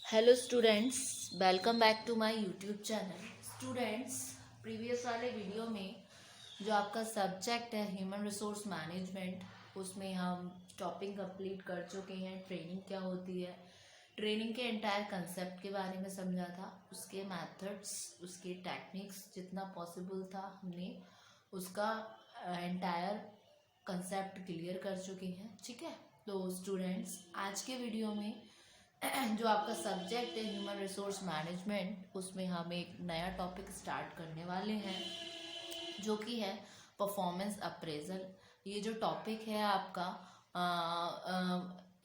Hello students, welcome back to my YouTube channel. Students, previous वाले video में जो आपका सब्जेक्ट है ह्यूमन रिसोर्स मैनेजमेंट, उसमें हम टॉपिक कंप्लीट कर चुके हैं। ट्रेनिंग क्या होती है, ट्रेनिंग के एंटायर कंसेप्ट के बारे में समझा था, उसके मेथड्स, उसके टेक्निक्स, जितना पॉसिबल था हमने उसका एंटायर कंसेप्ट क्लियर कर चुके हैं। ठीक है, तो स्टूडेंट्स आज के वीडियो में जो आपका सब्जेक्ट है ह्यूमन रिसोर्स मैनेजमेंट, उसमें हम एक नया टॉपिक स्टार्ट करने वाले हैं जो कि है परफॉर्मेंस अप्रेजल। ये जो टॉपिक है आपका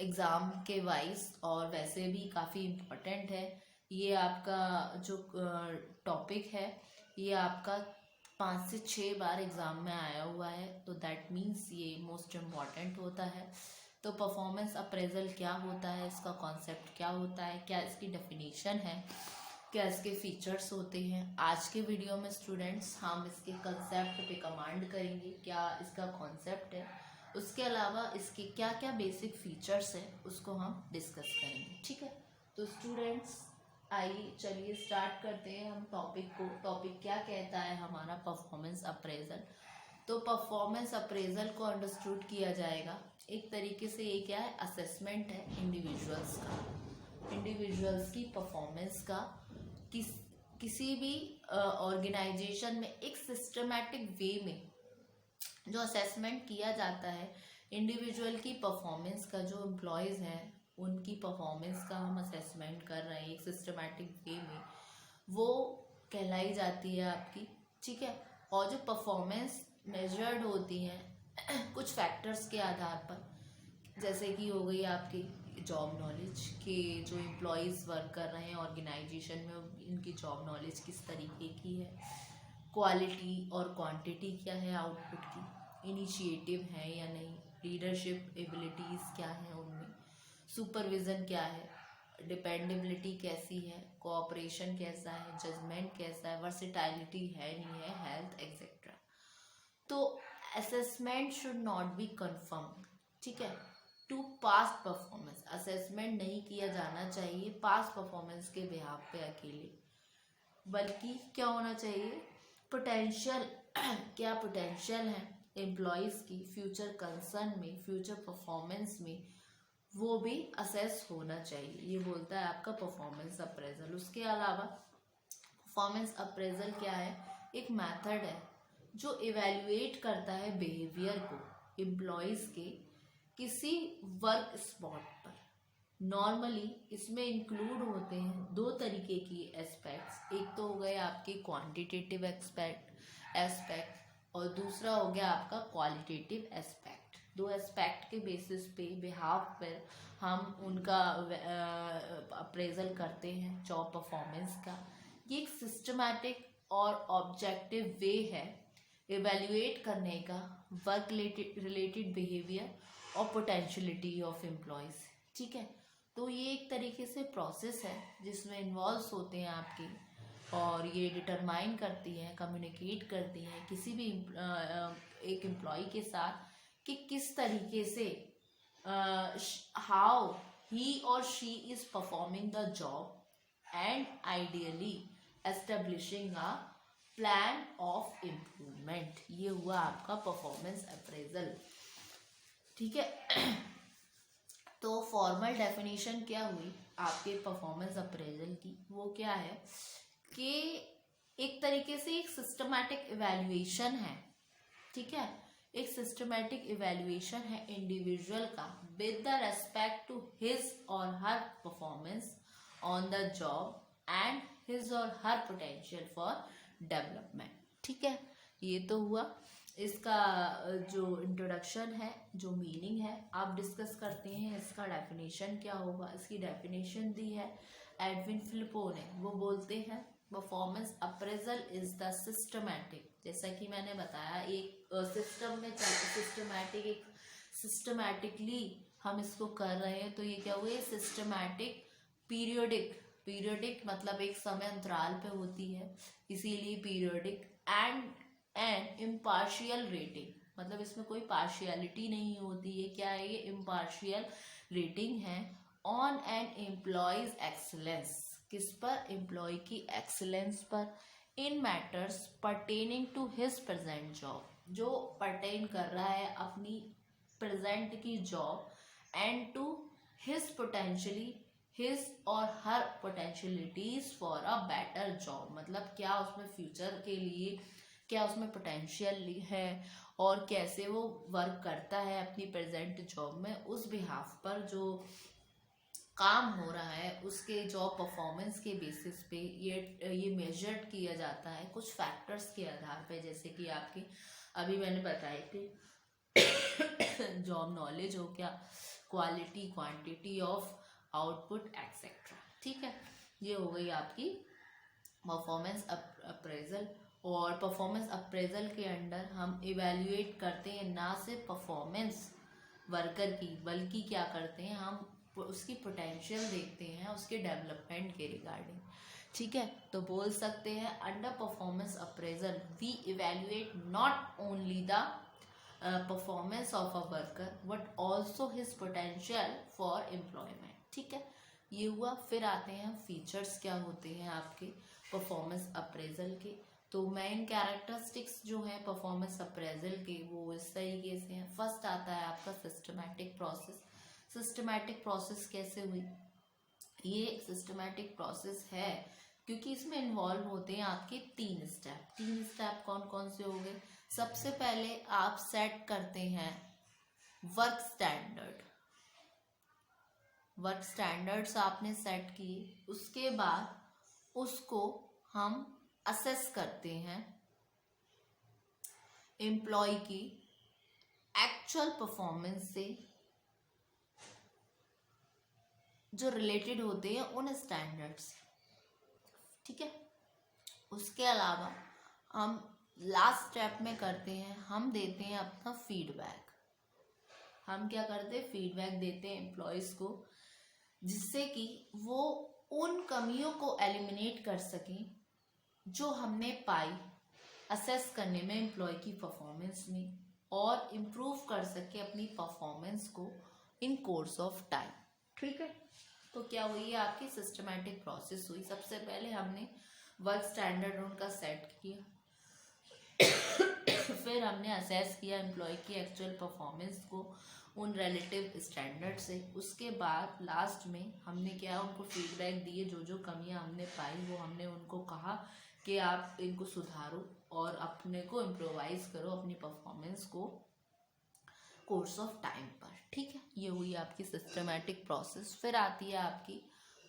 एग्ज़ाम के वाइज और वैसे भी काफ़ी इम्पोर्टेंट है। ये आपका जो टॉपिक है ये आपका 5 से 6 बार एग्ज़ाम में आया हुआ है, तो दैट मीन्स ये मोस्ट इम्पॉर्टेंट होता है। तो परफॉर्मेंस अप्रेजल क्या होता है, इसका कॉन्सेप्ट क्या होता है, क्या इसकी डेफिनेशन है, क्या इसके फीचर्स होते हैं, आज के वीडियो में स्टूडेंट्स हम इसके कंसेप्ट पे कमांड करेंगे, क्या इसका कॉन्सेप्ट है, उसके अलावा इसके क्या क्या बेसिक फीचर्स हैं उसको हम डिस्कस करेंगे। ठीक है, तो स्टूडेंट्स आइए चलिए स्टार्ट करते हैं हम टॉपिक को। टॉपिक क्या कहता है हमारा, परफॉर्मेंस अप्रेजल। तो परफॉर्मेंस अप्रेजल को अंडरस्टूड किया जाएगा एक तरीके से, ये क्या है, असेसमेंट है इंडिविजुअल्स का, इंडिविजुअल्स की परफॉर्मेंस का किसी भी ऑर्गेनाइजेशन में एक सिस्टमैटिक वे में जो असेसमेंट किया जाता है इंडिविजुअल की परफॉर्मेंस का। जो एम्प्लॉयज़ हैं उनकी परफॉर्मेंस का हम असेसमेंट कर रहे हैं एक सिस्टमैटिक वे में, वो कहलाई जाती है आपकी। ठीक है, और जो परफॉर्मेंस मेजर्ड होती हैं कुछ फैक्टर्स के आधार पर, जैसे कि हो गई आपकी जॉब नॉलेज, के जो एम्प्लॉयज़ वर्क कर रहे हैं ऑर्गेनाइजेशन में इनकी जॉब नॉलेज किस तरीके की है, क्वालिटी और क्वांटिटी क्या है आउटपुट की, इनिशिएटिव है या नहीं, लीडरशिप एबिलिटीज़ क्या है उनमें, सुपरविज़न क्या है, डिपेंडेबिलिटी कैसी है, कोऑपरेशन कैसा है, जजमेंट कैसा है, वर्सेटाइलिटी है नहीं है, हेल्थ एक्सेट्रा। तो assessment should not be confirm. ठीक है, टू पास्ट परफॉर्मेंस असेसमेंट नहीं किया जाना चाहिए पास्ट परफॉर्मेंस के बिहाफ पे अकेले, बल्कि क्या होना चाहिए, पोटेंशियल क्या पोटेंशियल है एम्प्लॉयज़ की फ्यूचर कंसर्न में, फ्यूचर परफॉर्मेंस में, वो भी असेस होना चाहिए। ये बोलता है आपका परफॉर्मेंस अप्रेजल। उसके अलावा परफॉर्मेंस अप्रेजल क्या है, एक मेथड है जो इवेल्युएट करता है बिहेवियर को एम्प्लॉयज़ के किसी वर्क स्पॉट पर। नॉर्मली इसमें इंक्लूड होते हैं 2 तरीके की एस्पेक्ट्स, एक तो हो गए आपके क्वांटिटेटिव एस्पेक्ट और दूसरा हो गया आपका क्वालिटेटिव एस्पेक्ट। 2 एस्पेक्ट के बेसिस पे बिहाफ पर हम उनका अप्रेजल करते हैं जॉब परफॉर्मेंस का। ये एक सिस्टमैटिक और ऑब्जेक्टिव वे है इवेल्युएट करने का वर्क रिलेटेड बिहेवियर और पोटेंशियलिटी ऑफ एम्प्लॉयज़। ठीक है, तो ये एक तरीके से प्रोसेस है जिसमें इन्वॉल्व होते हैं आपके, और ये डिटरमाइन करती है, कम्युनिकेट करती है किसी भी एक एम्प्लॉय के साथ कि किस तरीके से हाउ ही और she is performing the job and ideally establishing a plan of improvement. ये हुआ आपका परफॉर्मेंस अप्रेजल। ठीक है, तो फॉर्मल डेफिनेशन क्या हुई आपके परफॉर्मेंस अप्रेजल की, वो क्या है कि एक तरीके से एक सिस्टमैटिक इवैल्यूएशन है। ठीक है, एक सिस्टमैटिक इवैल्यूएशन है इंडिविजुअल का with the respect to his or her performance on the job and his or her potential for development. ठीक है, ये तो हुआ इसका जो इंट्रोडक्शन है, जो मीनिंग है, आप डिस्कस करते हैं इसका डेफिनेशन क्या होगा। इसकी डेफिनेशन दी है एडविन फिलिपो ने। वो बोलते हैं performance appraisal is the systematic, जैसा कि मैंने बताया एक सिस्टम में सिस्टमैटिक, एक सिस्टमैटिकली हम इसको कर रहे हैं, तो ये क्या हुआ, सिस्टमैटिक पीरियोडिक मतलब एक समय अंतराल पे होती है, इसीलिए पीरियोडिक एंड इम्पार्शियल रेटिंग, मतलब इसमें कोई पार्शियलिटी नहीं होती है। क्या है ये, इम्पार्शियल रेटिंग है ऑन एन एम्प्लॉयज एक्सलेंस, किस पर, एम्प्लॉय की एक्सलेंस पर, in matters pertaining to his present job, जो पर्टेन कर रहा है अपनी प्रेजेंट की job, and to his potentially, his or her potentialities for a better job, मतलब क्या उसमें फ्यूचर के लिए क्या उसमें पोटेंशियल है और कैसे वो वर्क करता है अपनी प्रेजेंट जॉब में, उस बिहाफ पर जो काम हो रहा है उसके जॉब परफॉर्मेंस के बेसिस पे ये मेजर्ड किया जाता है कुछ फैक्टर्स के आधार पे, जैसे कि आपकी अभी मैंने बताया कि जॉब नॉलेज हो गया, quality quantity of output etcetera. ठीक है, ये हो गई आपकी परफॉर्मेंस अप्रेजल। और परफॉर्मेंस अप्रेजल के अंडर हम इवेल्युएट करते हैं ना सिर्फ परफॉर्मेंस वर्कर की, बल्कि क्या करते हैं हम उसकी पोटेंशियल देखते हैं उसके डेवलपमेंट के रिगार्डिंग। ठीक है, तो बोल सकते हैं under performance appraisal we evaluate not only the performance of a worker but also his potential for employment. ठीक है, ये हुआ। फिर आते हैं फीचर्स क्या होते हैं आपके परफॉर्मेंस अप्रेजल के। तो मेन कैरेक्टरिस्टिक्स जो हैं परफॉर्मेंस अप्रेजल के वो इस तरीके से हैं। फर्स्ट आता है आपका सिस्टमैटिक प्रोसेस। सिस्टमैटिक प्रोसेस कैसे हुई? ये सिस्टमैटिक प्रोसेस है क्योंकि इसमें इन्वॉल्व होते हैं आपके 3 स्टेप। 3 स्टेप कौन कौन से हो गए? सबसे पहले आप सेट करते हैं वर्क स्टैंडर्ड। वर्क स्टैंडर्ड्स आपने सेट किए, उसके बाद उसको हम असेस करते हैं एम्प्लॉय की एक्चुअल परफॉर्मेंस से जो रिलेटेड होते हैं उन स्टैंडर्ड्स से। ठीक है, उसके अलावा हम लास्ट स्टेप में करते हैं, हम देते हैं अपना फीडबैक। हम क्या करते हैं? फीडबैक देते हैं एम्प्लॉयज़ को, जिससे कि वो उन कमियों को एलिमिनेट कर सकें जो हमने पाई असेस करने में एम्प्लॉय की परफॉर्मेंस में, और इम्प्रूव कर सके अपनी परफॉर्मेंस को इन कोर्स ऑफ टाइम। ठीक है, तो क्या हुई है आपकी सिस्टमैटिक प्रोसेस हुई। सबसे पहले हमने वर्क स्टैंडर्ड उनका सेट किया, फिर हमने असेस किया एम्प्लॉय की एक्चुअल परफॉर्मेंस को उन रिलेटिव स्टैंडर्ड से। उसके बाद लास्ट में हमने क्या, उनको फीडबैक दिए, जो जो कमियां हमने पाई वो हमने उनको कहा कि आप इनको सुधारो और अपने को इम्प्रोवाइज करो अपनी परफॉर्मेंस को कोर्स ऑफ टाइम पर। ठीक है, ये हुई आपकी सिस्टमैटिक प्रोसेस। फिर आती है आपकी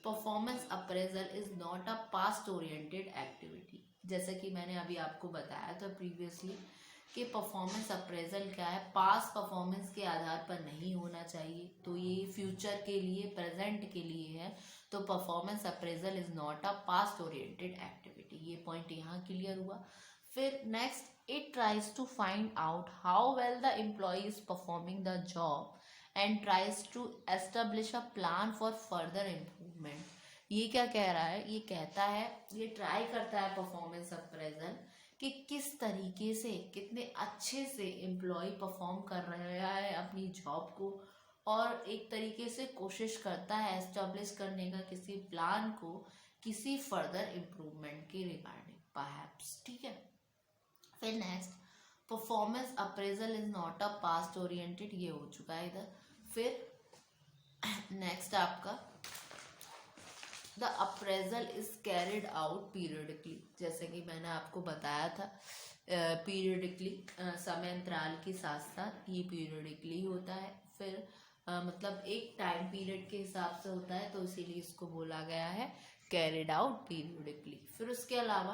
performance appraisal is not a past oriented activity. जैसे कि मैंने अभी आपको बताया था प्रीवियसली कि परफॉर्मेंस अप्रेजल क्या है, पास्ट परफॉर्मेंस के आधार पर नहीं होना चाहिए, तो ये फ्यूचर के लिए, प्रेजेंट के लिए है। तो performance appraisal is not a past oriented activity, ये पॉइंट यहाँ क्लियर हुआ। फिर next, it tries to find out how well the employee is performing the job and tries to establish a plan for further improvement। ये क्या कह रहा है? ये कहता है, ये ट्राई करता है परफॉर्मेंस अप्रेजल कि किस तरीके से, कितने अच्छे से एम्प्लॉय परफॉर्म कर रहा है अपनी जॉब को, और एक तरीके से कोशिश करता है एस्टेब्लिश करने का किसी प्लान को किसी फर्दर इम्प्रूवमेंट के रिगार्डिंग परहैप्स। ठीक है, फिर next, performance appraisal is not a past oriented, ये हो चुका है इधर। फिर नेक्स्ट आपका the appraisal is carried out periodically. जैसे कि मैंने आपको बताया था पीरियडिकली, समय अंतराल के साथ साथ ये पीरियडिकली होता है। फिर मतलब एक टाइम पीरियड के हिसाब से होता है, तो इसीलिए इसको बोला गया है कैरिड आउट पीरियडिकली। फिर उसके अलावा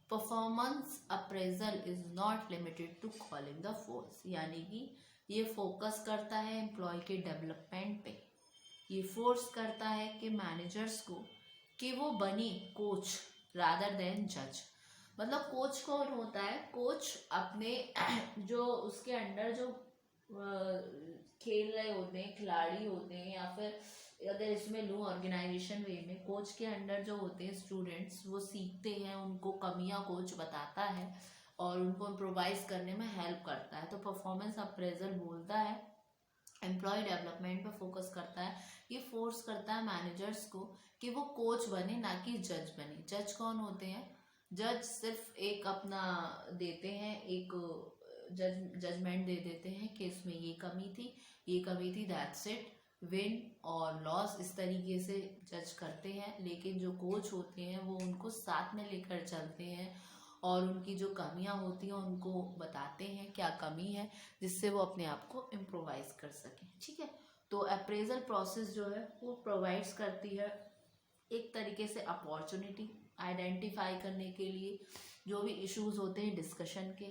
performance appraisal is not limited to calling the force, यानी कि ये फोकस करता है एम्प्लॉय के डेवलपमेंट पे। ये फोर्स करता है कि मैनेजर्स को कि वो बने कोच रादर देन जज। मतलब कोच कौन होता है? कोच अपने जो उसके अंडर जो खेल रहे होते हैं, खिलाड़ी होते हैं, या फिर अगर इसमें लूँ ऑर्गेनाइजेशन वे में, कोच के अंडर जो होते हैं स्टूडेंट्स, वो सीखते हैं, उनको कमियां कोच बताता है और उनको इम्प्रोवाइज करने में हेल्प करता है। तो परफॉर्मेंस अप्रेजल बोलता है एम्प्लॉय डेवलपमेंट पे फोकस करता है। ये फोर्स करता है मैनेजर्स को कि वो कोच बने, ना कि जज बने। जज कौन होते हैं? जज सिर्फ एक अपना देते हैं, एक जजमेंट दे देते हैं कि इसमें ये कमी थी, ये कमी थी, दैट्स इट। विन और लॉस इस तरीके से जज करते हैं। लेकिन जो कोच होते हैं वो उनको साथ में लेकर चलते हैं और उनकी जो कमियां होती हैं उनको बताते हैं क्या कमी है, जिससे वो अपने आप को इम्प्रोवाइज कर सकें। ठीक है, तो अप्रेजल प्रोसेस जो है वो प्रोवाइड्स करती है एक तरीके से अपॉर्चुनिटी आइडेंटिफाई करने के लिए जो भी इश्यूज होते हैं डिस्कशन के,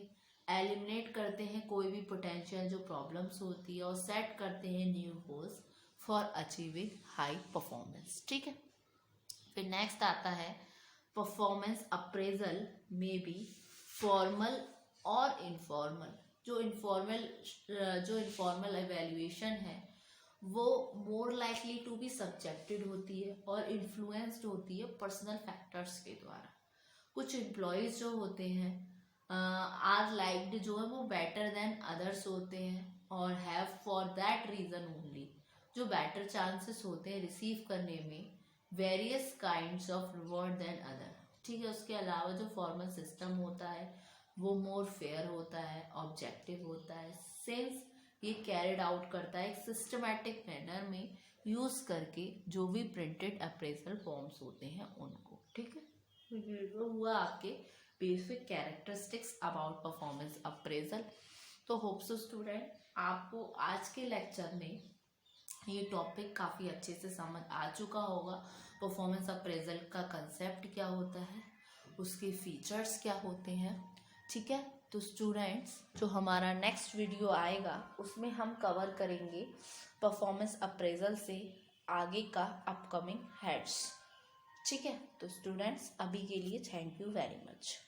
एलिमिनेट करते हैं कोई भी पोटेंशियल जो प्रॉब्लम्स होती है, और सेट करते हैं new goals for achieving high performance. ठीक है, फिर नेक्स्ट आता है परफॉर्मेंस अप्रेजल में बी फॉर्मल और इनफॉर्मल। जो इनफॉर्मल एवेल्युएशन है वो more likely to be subjected होती है और इन्फ्लुएंस्ड होती है पर्सनल फैक्टर्स के द्वारा। कुछ एम्प्लॉयज जो होते हैं आर लाइक्ड जो है वो बेटर देन अदर्स होते हैं और have for that reason only जो बेटर चांसेस होते हैं रिसीव करने में various kinds of reward than other. ठीक है, उसके अलावा जो फॉर्मल सिस्टम होता है वो मोर फेयर होता है, ऑब्जेक्टिव होता है, सिंस ये कैरिड आउट करता है एक सिस्टमैटिक मैनर में यूज करके जो भी प्रिंटेड अप्रेजल फॉर्म्स होते हैं उनको। ठीक है, ये तो हुआ आपके basic characteristics about performance appraisal. तो होप सो स्टूडेंट आपको आज के लेक्चर में ये टॉपिक काफ़ी अच्छे से समझ आ चुका होगा। परफॉर्मेंस अप्रेजल का कंसेप्ट क्या होता है, उसके फीचर्स क्या होते हैं। ठीक है, तो स्टूडेंट्स जो हमारा नेक्स्ट वीडियो आएगा उसमें हम कवर करेंगे परफॉर्मेंस अप्रेजल से आगे का अपकमिंग हेड्स। ठीक है, तो स्टूडेंट्स अभी के लिए थैंक यू वेरी मच।